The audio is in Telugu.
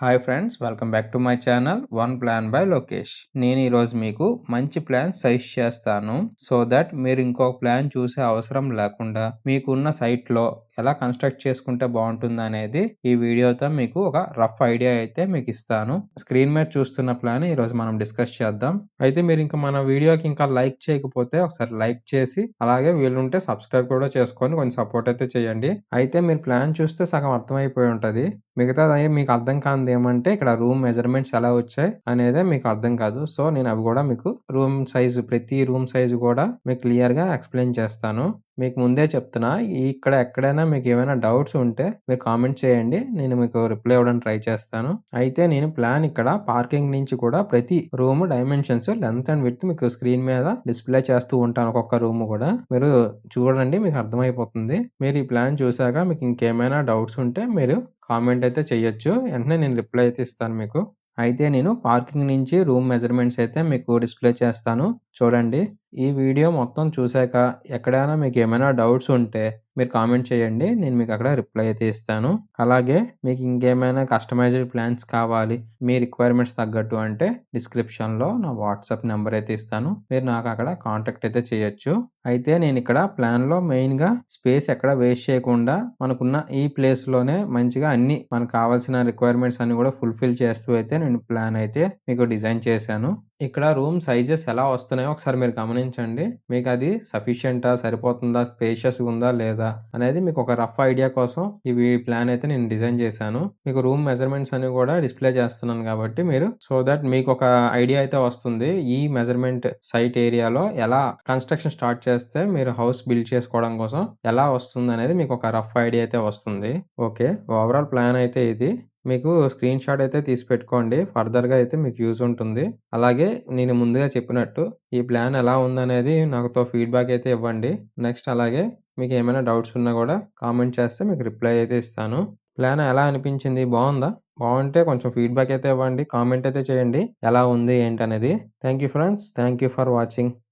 Hi friends, welcome back to my channel one plan by Lokesh. నేను ఈరోజు మీకు మంచి ప్లాన్ సజెస్ట్ చేస్తాను. సో దట్ మీరు ఇంకొక ప్లాన్ చూసే అవసరం లేకుండా మీకున్న సైట్లో ఎలా కన్స్ట్రక్ట్ చేసుకుంటే బాగుంటుంది అనేది ఈ వీడియోతో మీకు ఒక రఫ్ ఐడియా అయితే మీకు ఇస్తాను. స్క్రీన్ మీద చూస్తున్న ప్లాన్ ఈరోజు మనం డిస్కస్ చేద్దాం. అయితే మీరు ఇంకా మన వీడియోకి ఇంకా లైక్ చేయకపోతే ఒకసారి లైక్ చేసి అలాగే వీలుంటే సబ్స్క్రైబ్ కూడా చేసుకొని కొంచెం సపోర్ట్ అయితే చేయండి. అయితే మీరు ప్లాన్ చూస్తే సగం అర్థమైపోయి ఉంటది. మిగతాది మీకు అర్థం కానిది ఏమంటే ఇక్కడ రూమ్ మెజర్మెంట్స్ ఎలా వచ్చాయి అనేదే మీకు అర్థం కాదు. సో నేను అవి కూడా మీకు ప్రతి రూమ్ సైజు కూడా మీకు క్లియర్ గా ఎక్స్ప్లెయిన్ చేస్తాను. మీకు ముందే చెప్తున్నా, ఇక్కడ ఎక్కడైనా మీకు ఏమైనా డౌట్స్ ఉంటే మీరు కామెంట్ చేయండి, నేను మీకు రిప్లై ఇవ్వడానికి ట్రై చేస్తాను. అయితే నేను ప్లాన్ ఇక్కడ పార్కింగ్ నుంచి కూడా ప్రతి room dimensions length and width మీకు స్క్రీన్ మీద డిస్ప్లే చేస్తూ ఉంటాను. ఒక్కొక్క రూమ్ కూడా మీరు చూడండి, మీకు అర్థమైపోతుంది. మీరు ఈ ప్లాన్ చూసాక మీకు ఇంకేమైనా డౌట్స్ ఉంటే మీరు కామెంట్ అయితే చెయ్యొచ్చు. వెంటనే నేను రిప్లై అయితే ఇస్తాను మీకు. అయితే నేను పార్కింగ్ నుంచి రూమ్ మెజర్మెంట్స్ అయితే మీకు డిస్ప్లే చేస్తాను. చూడండి, ఈ వీడియో మొత్తం చూసాక ఎక్కడైనా మీకు ఏమైనా డౌట్స్ ఉంటే మీరు కామెంట్ చేయండి, నేను మీకు అక్కడ రిప్లై అయితే ఇస్తాను. అలాగే మీకు ఇంకేమైనా కస్టమైజ్డ్ ప్లాన్స్ కావాలి మీ రిక్వైర్మెంట్స్ తగ్గట్టు అంటే డిస్క్రిప్షన్లో నా వాట్సాప్ నెంబర్ అయితే ఇస్తాను, మీరు నాకు అక్కడ కాంటాక్ట్ అయితే చేయొచ్చు. అయితే నేను ఇక్కడ ప్లాన్లో మెయిన్గా స్పేస్ ఎక్కడ వేస్ట్ చేయకుండా మనకున్న ఈ ప్లేస్లోనే మంచిగా అన్ని మనకు కావాల్సిన రిక్వైర్మెంట్స్ అన్ని కూడా ఫుల్ఫిల్ చేస్తూ అయితే నేను ప్లాన్ అయితే మీకు డిజైన్ చేశాను. ఇక్కడ రూమ్ సైజెస్ ఎలా వస్తున్నాయో ఒకసారి మీరు గమనించండి. మీకు అది సఫిషియంటా, సరిపోతుందా, స్పేషియస్ ఉందా లేదా అనేది మీకు ఒక రఫ్ ఐడియా కోసం ఇవి ప్లాన్ అయితే నేను డిజైన్ చేశాను. మీకు రూమ్ మెజర్మెంట్స్ అని కూడా డిస్ప్లే చేస్తున్నాను కాబట్టి మీరు సో దట్ మీకు ఒక ఐడియా అయితే వస్తుంది. ఈ మెజర్మెంట్ సైట్ ఏరియాలో ఎలా కన్స్ట్రక్షన్ స్టార్ట్ చేస్తే మీరు హౌస్ బిల్డ్ చేసుకోవడం కోసం ఎలా వస్తుంది అనేది మీకు ఒక రఫ్ ఐడియా అయితే వస్తుంది. ఓకే, ఓవరాల్ ప్లాన్ అయితే ఇది. మీకు స్క్రీన్ షాట్ అయితే తీసి పెట్టుకోండి, ఫర్దర్గా అయితే మీకు యూజ్ ఉంటుంది. అలాగే నేను ముందుగా చెప్పినట్టు ఈ ప్లాన్ ఎలా ఉందనేది నాకుతో ఫీడ్బ్యాక్ అయితే ఇవ్వండి. నెక్స్ట్ అలాగే మీకు ఏమైనా డౌట్స్ ఉన్నా కూడా కామెంట్ చేస్తే మీకు రిప్లై అయితే ఇస్తాను. ప్లాన్ ఎలా అనిపించింది, బాగుందా? బాగుంటే కొంచెం ఫీడ్బ్యాక్ అయితే ఇవ్వండి, కామెంట్ అయితే చేయండి ఎలా ఉంది ఏంటనేది. Thank you friends, thank you for watching.